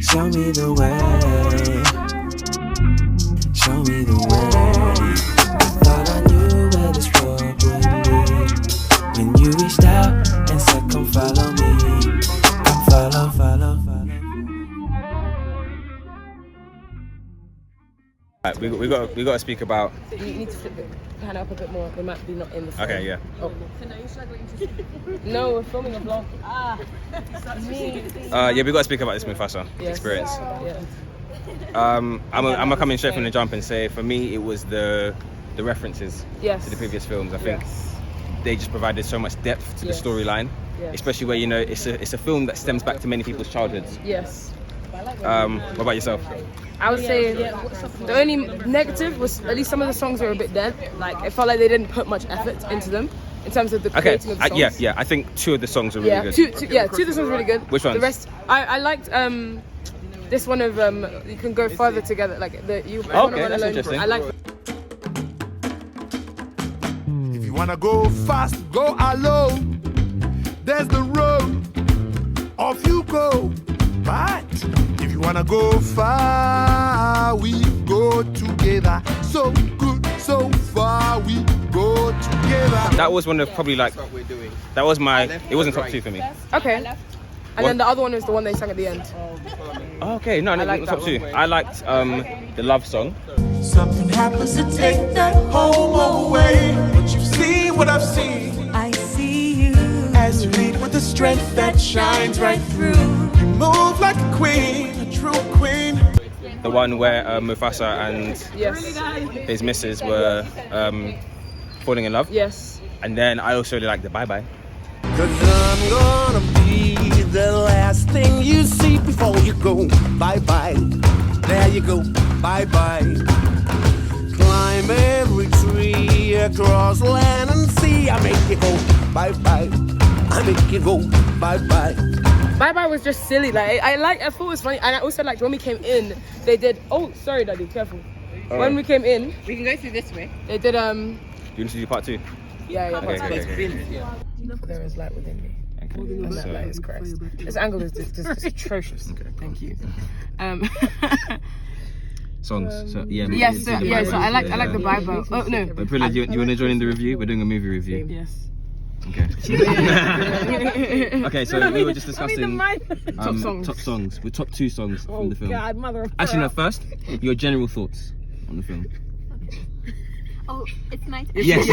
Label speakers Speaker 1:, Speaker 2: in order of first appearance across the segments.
Speaker 1: Show me the way. Show me the way. Thought I knew where this road would lead. When you reached out and said, come follow me. Come follow, follow, follow.
Speaker 2: Right, we got to speak about.
Speaker 3: You need to flip it kind of up a bit more. We might be not in the frame.
Speaker 2: Okay, yeah.
Speaker 3: Oh. No, we're filming a vlog. Me.
Speaker 2: Yeah, we got to speak about this MUFASA experience.
Speaker 3: Yeah.
Speaker 2: I'm gonna come in straight from the jump and say, for me, it was the references to the previous films. I think they just provided so much depth to the storyline, especially where it's a film that stems back to many people's childhoods.
Speaker 3: Yes.
Speaker 2: What about yourself?
Speaker 3: I would say the only negative was at least some of the songs were a bit dead. Like it felt like they didn't put much effort into them in terms of the creating of the songs.
Speaker 2: I think 2 of the songs were really good.
Speaker 3: Two of the songs were really good.
Speaker 2: Which ones?
Speaker 3: The rest, I liked this one of You Can Go Further Together. Like the you.
Speaker 2: Okay, that's interesting.
Speaker 3: I like.
Speaker 4: If you wanna go fast, go alone. There's the road. Off you go. But if you wanna go far, we go together. So good, so far, we go together.
Speaker 2: That was one of probably like. That was my. It wasn't top 2 for me.
Speaker 3: Okay. And then the other one was the one they sang at the end.
Speaker 2: Okay, no,
Speaker 3: like
Speaker 2: top
Speaker 3: that
Speaker 2: 2.
Speaker 3: one.
Speaker 2: I liked the love song.
Speaker 4: Something happens to take that home away. But you see what I've seen.
Speaker 5: I see you
Speaker 4: As you lead with the strength that shines right through. You move like a queen, a true queen.
Speaker 2: The one where Mufasa and his missus were falling in love.
Speaker 3: Yes.
Speaker 2: And then I also really liked the Bye Bye.
Speaker 4: 'Cause I'm gonna be the last thing you see before you go. Bye bye. There you go. Bye bye. Climb every tree across land and sea. I make you go. Bye bye. I make you go. Bye bye.
Speaker 3: Bye Bye was just silly. Like I thought it was funny, and I also liked when we came in. They did. Oh, sorry, Daddy. Careful. When we came in,
Speaker 6: We can go through this way.
Speaker 3: they did.
Speaker 2: Do you want to do part 2?
Speaker 3: Yeah.
Speaker 2: Okay.
Speaker 3: There is light within me.
Speaker 2: Okay.
Speaker 3: And that light is Christ. This angle is just atrocious.
Speaker 2: Okay.
Speaker 3: Thank you.
Speaker 2: Songs. So yeah.
Speaker 3: Yes. So I like the Bible. Oh no.
Speaker 2: But Prilla, do you want to join in the review? We're doing a movie review.
Speaker 3: Yes.
Speaker 2: Okay. Okay, so we were just discussing top songs. With top 2 songs from the film.
Speaker 3: God, mother of
Speaker 2: Actually, no. First, your general thoughts on the film.
Speaker 5: Oh, it's my turn.
Speaker 2: Yes.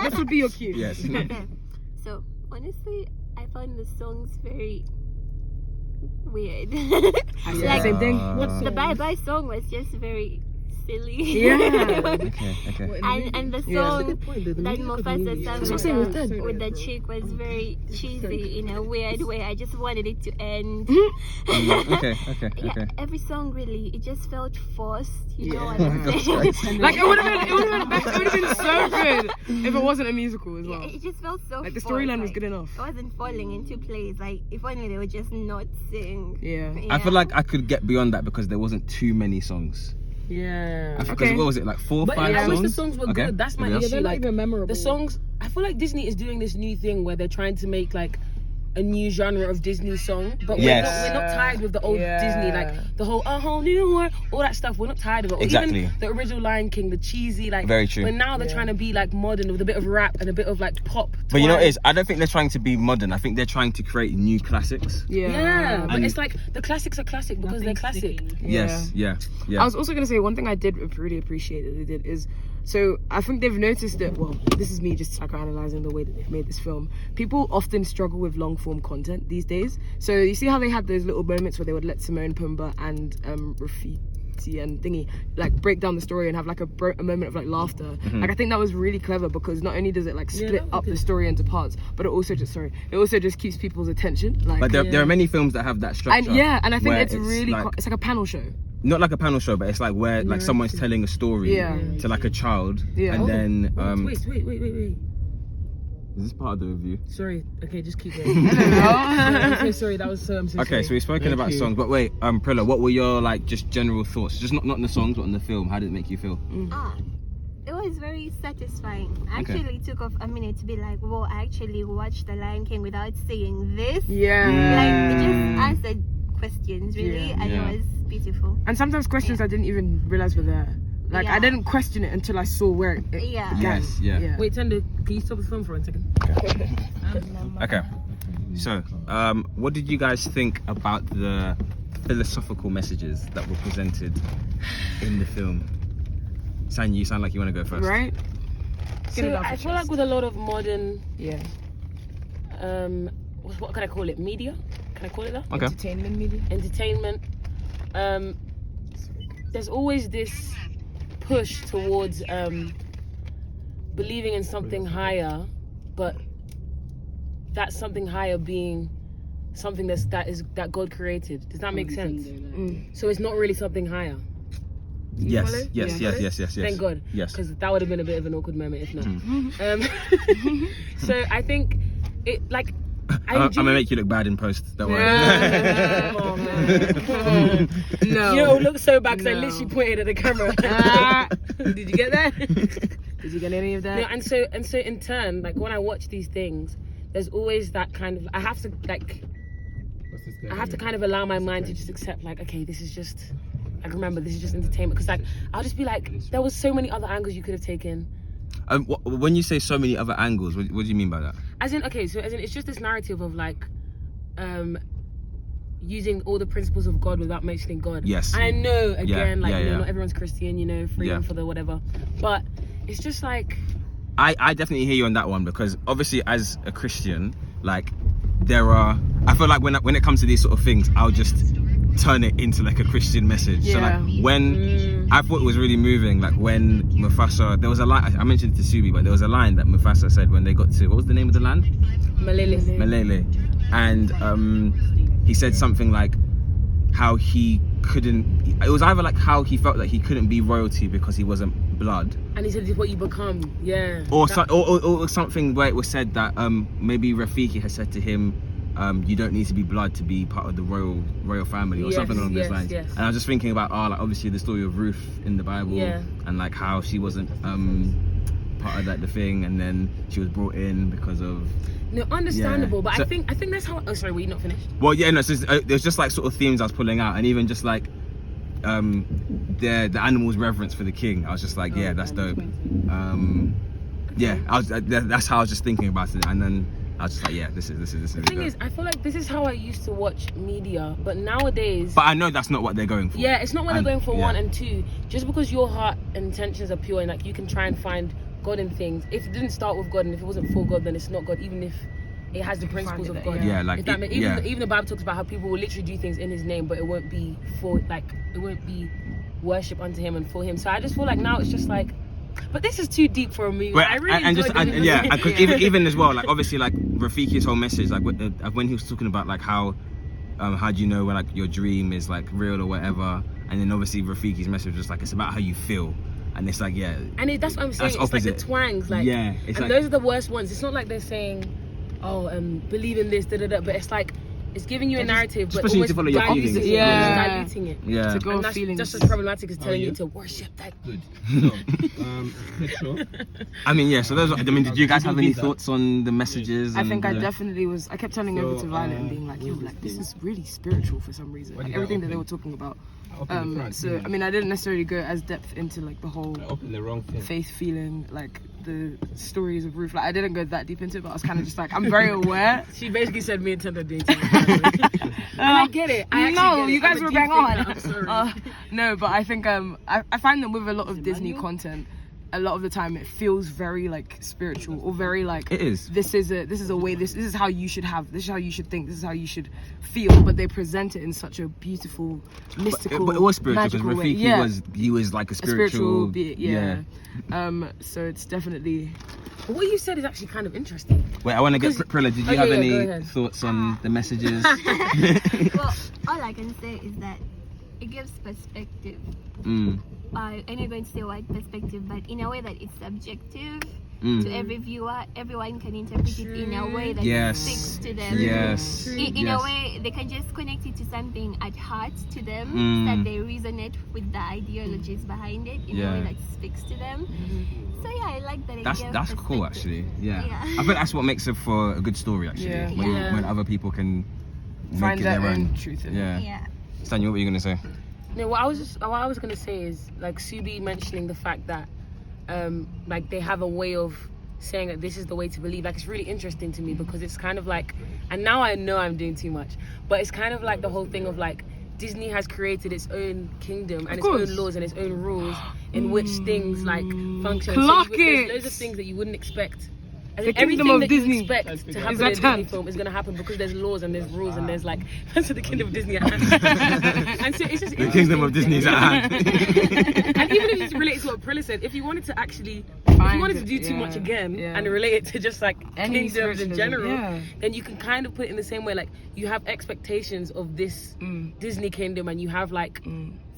Speaker 3: This would be your cue.
Speaker 2: Yes.
Speaker 5: So honestly, I found the songs very weird.
Speaker 3: Like, same thing.
Speaker 5: The Bye Bye song was just very silly.
Speaker 3: Yeah.
Speaker 2: Okay.
Speaker 5: And the song that Mufasa sang with the chick was very cheesy in a weird way. I just wanted it to end.
Speaker 2: Okay.
Speaker 5: Every song really, it just felt forced. You know what I'm saying?
Speaker 3: Like it would have been so good if it wasn't a musical as well.
Speaker 5: It just felt so
Speaker 3: Like the
Speaker 5: forced,
Speaker 3: storyline was
Speaker 5: like,
Speaker 3: good enough.
Speaker 5: It wasn't falling into place. Like if only they would just not sing.
Speaker 3: Yeah.
Speaker 2: I feel like I could get beyond that because there wasn't too many songs.
Speaker 3: Yeah.
Speaker 2: Because what was it, like 4 or 5 songs?
Speaker 6: I wish the songs were good. That's my issue.
Speaker 3: They're not
Speaker 6: Like
Speaker 3: even memorable.
Speaker 6: the songs, I feel like Disney is doing this new thing where they're trying to make like a new genre of Disney song, but we're not tired with the old Disney, like the whole A Whole New World, all that stuff. We're not tired of it. Or
Speaker 2: Exactly.
Speaker 6: even the original Lion King, the cheesy, like.
Speaker 2: Very true.
Speaker 6: But now they're trying to be like modern with a bit of rap and a bit of like pop.
Speaker 2: But you know what it is? I don't think they're trying to be modern. I think they're trying to create new classics.
Speaker 6: Yeah, but it's like the classics are classic because they're classic.
Speaker 2: Yes, yeah.
Speaker 3: I was also going to say one thing I did really appreciate that they did is, so I think they've noticed that, well, this is me just psychoanalyzing the way that they've made this film. People often struggle with long form content these days. So you see how they had those little moments where they would let Simone Pumbaa and Rafiki and Thingy like break down the story and have like a moment of like laughter.
Speaker 2: Mm-hmm.
Speaker 3: Like I think that was really clever because not only does it like split up the story into parts, but it also just keeps people's attention. Like,
Speaker 2: but there are many films that have that structure.
Speaker 3: And I think it's really
Speaker 2: like,
Speaker 3: it's like a panel show.
Speaker 2: Not like a panel show, but it's like where like someone's telling a story to like a child, and then
Speaker 6: Wait.
Speaker 2: is this part of the review?
Speaker 6: Sorry. Okay, just keep going. I'm so sorry. That was so. I'm so
Speaker 2: Okay,
Speaker 6: sorry.
Speaker 2: so we've spoken about songs, but wait, Prilla, what were your like just general thoughts? Just not in the songs, but in the film. How did it make you feel?
Speaker 5: It was very satisfying. I actually took off a minute to be like, whoa, I actually watched The Lion King without seeing this.
Speaker 3: Yeah.
Speaker 5: Like, it just answered questions really, and it was beautiful.
Speaker 3: And sometimes questions I didn't even realize were there. Like I didn't question it until I saw where it
Speaker 2: Yes, yeah.
Speaker 6: Wait, Tender, can you stop the film for a second?
Speaker 2: Okay. So, what did you guys think about the philosophical messages that were presented in the film? San, you sound like you want to go first.
Speaker 3: Right?
Speaker 6: So I feel like with a lot of modern, what can I call it? Media? Can I call it that?
Speaker 2: Okay.
Speaker 3: Entertainment media.
Speaker 6: Entertainment. There's always this push towards believing in something higher, but that something higher being something that God created. Does that make sense? So it's not really something higher.
Speaker 2: Yes.
Speaker 6: Thank God.
Speaker 2: Yes.
Speaker 6: Because that would have been a bit of an awkward moment if not. So I think it like.
Speaker 2: I'm gonna make you look bad in post. Don't worry.
Speaker 6: Oh, man.
Speaker 3: No.
Speaker 6: You don't look so bad because I literally pointed at the camera.
Speaker 3: Did you get that? Did you get any of that?
Speaker 6: No, and so in turn, like when I watch these things, there's always that kind of I have to kind of allow my mind to just accept like, okay, this is just like, remember, this is just entertainment. Because like I'll just be like, there was so many other angles you could have taken.
Speaker 2: When you say so many other angles, what do you mean by that?
Speaker 6: As in it's just this narrative of like using all the principles of God without mentioning God.
Speaker 2: Yes.
Speaker 6: And I know again, not everyone's Christian, freedom for the whatever. But it's just like
Speaker 2: I definitely hear you on that one, because obviously as a Christian, like I feel like when it comes to these sort of things, I'll just turn it into like a Christian message. So like when I thought it was really moving, like when MUFASA, there was a line, I mentioned it to Subi, but there was a line that MUFASA said when they got to, what was the name of the land? Malele. And he said something like how he couldn't, it was either like how he felt like he couldn't be royalty because he wasn't blood.
Speaker 6: And he said it's what you become,
Speaker 2: or something where it was said that maybe Rafiki had said to him, you don't need to be blood to be part of the royal family, or something along those lines. And I was just thinking about like obviously the story of Ruth in the Bible, and like how she wasn't part of the thing, and then she was brought in because of
Speaker 6: understandable. But so, I think that's how. Oh, sorry, were you not finished?
Speaker 2: Well, so there's just like sort of themes I was pulling out, and even just like the animal's reverence for the king. I was just like, that's dope. That's how I was just thinking about it, and then I was just like, this is.
Speaker 6: The thing is, I feel like this is how I used to watch media, but nowadays.
Speaker 2: But I know that's not what they're going for.
Speaker 6: Yeah, it's not what they're going for. One and two, just because your heart and intentions are pure, and like you can try and find God in things. If it didn't start with God, and if it wasn't for God, then it's not God. Even if it has the principles of God. Even the Bible talks about how people will literally do things in His name, but it won't be worship unto Him and for Him. So I just feel like now it's just like. But this is too deep for a movie. I really
Speaker 2: even as well, like obviously like Rafiki's whole message, like when he was talking about like how do you know when like your dream is like real or whatever, and then obviously Rafiki's message was like it's about how you feel, and it's like
Speaker 6: and that's what I'm saying. It's
Speaker 2: opposite.
Speaker 6: Like the twangs, like and like, those are the worst ones. It's not like they're saying, believe in this, but it's like. It's giving you a narrative, but
Speaker 2: almost diluting
Speaker 6: it.
Speaker 2: Yeah.
Speaker 3: To go
Speaker 6: and that's
Speaker 3: feelings.
Speaker 6: just as problematic as telling you to worship that.
Speaker 7: Good. So,
Speaker 2: I mean, so those. Did you guys have any thoughts on the messages?
Speaker 3: I think I definitely was. I kept turning over to Violet and being like, this is really spiritual for some reason. Like everything that they were talking about. So I mean, I didn't necessarily go as depth into like the whole faith feeling, like the stories of Ruth. Like I didn't go that deep into it, but I was kind of just like, I'm very aware.
Speaker 6: She basically said me and Tender dating. I get it.
Speaker 3: You guys were bang on. I'm sorry. No, but I think I find that with a lot of Disney content, a lot of the time it feels very like spiritual or very like
Speaker 2: it is.
Speaker 3: This is a way. This is how you should have. This is how you should think. This is how you should feel. But they present it in such a beautiful, mystical,
Speaker 2: but it was spiritual because
Speaker 3: Rafiki
Speaker 2: he was like a spiritual
Speaker 3: being. So it's definitely.
Speaker 6: But what you said is actually kind of interesting.
Speaker 2: Wait, I want to get Prilla. Did you have any thoughts on the messages?
Speaker 5: Well, all I can say is that it gives perspective. I'm not going to say wide perspective, but in a way that it's subjective to every viewer. Everyone can interpret it in a way that speaks to them. In a way, they can just connect it to something at heart to them, that they resonate with the ideologies behind it in a way that speaks to them. So I like that.
Speaker 2: That's cool, actually. I think that's what makes it for a good story, actually. When other people can
Speaker 3: find their own truth in it.
Speaker 2: Stanya, what were you gonna say?
Speaker 6: No, what I was gonna say is like Subi mentioning the fact that like they have a way of saying that this is the way to believe. Like it's really interesting to me because it's kind of like, and now I know I'm doing too much, but it's kind of like the whole thing of like Disney has created its own kingdom and its own laws and its own rules in which things like function. There's loads of things that you wouldn't expect.
Speaker 3: The kingdom of Disney
Speaker 6: you expect to happen in a Disney film is going to happen because there's laws and there's rules and there's like that's the kingdom of Disney at hand. And so it's just
Speaker 2: the kingdom of Disney is at hand.
Speaker 6: And even if you relate to what Prilla said, if you wanted to actually, if you wanted to do too much again and relate it to just like kingdoms in general, then you can kind of put it in the same way. Like you have expectations of this Disney kingdom, and you have like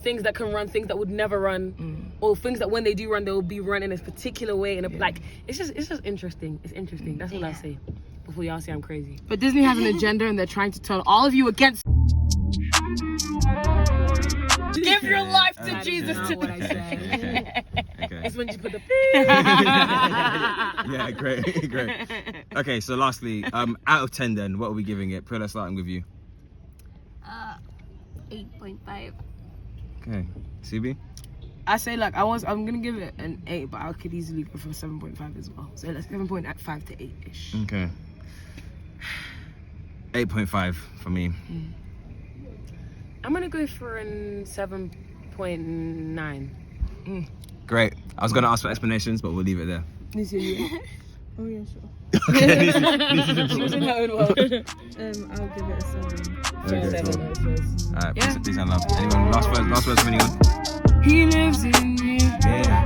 Speaker 6: things that can run, things that would never run, or things that when they do run, they will be run in a particular way. And like it's just interesting. It's interesting. That's what I'll say before y'all say I'm crazy.
Speaker 3: But Disney has an agenda, and they're trying to turn all of you against. Give your life to Jesus today.
Speaker 6: What I said.
Speaker 2: Okay.
Speaker 6: It's when you put the.
Speaker 2: Yeah, great. Okay, so lastly, out of 10, then what are we giving it? Prilla, starting with you.
Speaker 5: 8.5.
Speaker 2: Okay, CB.
Speaker 3: I say like I'm gonna give it an 8, but I could easily go for 7.5 as well. So like 7.5 to 8-ish.
Speaker 2: Okay. 8.5 for me.
Speaker 6: I'm gonna go for a 7.9.
Speaker 2: Great. I was gonna ask for explanations, but we'll leave it there.
Speaker 3: Oh yeah, sure.
Speaker 2: Okay,
Speaker 6: She was in her own world.
Speaker 8: I'll give it a 7.
Speaker 2: Okay, cool. Alright, peace and love. Anyone? Last words from anyone?
Speaker 3: He lives in you.
Speaker 2: Yeah.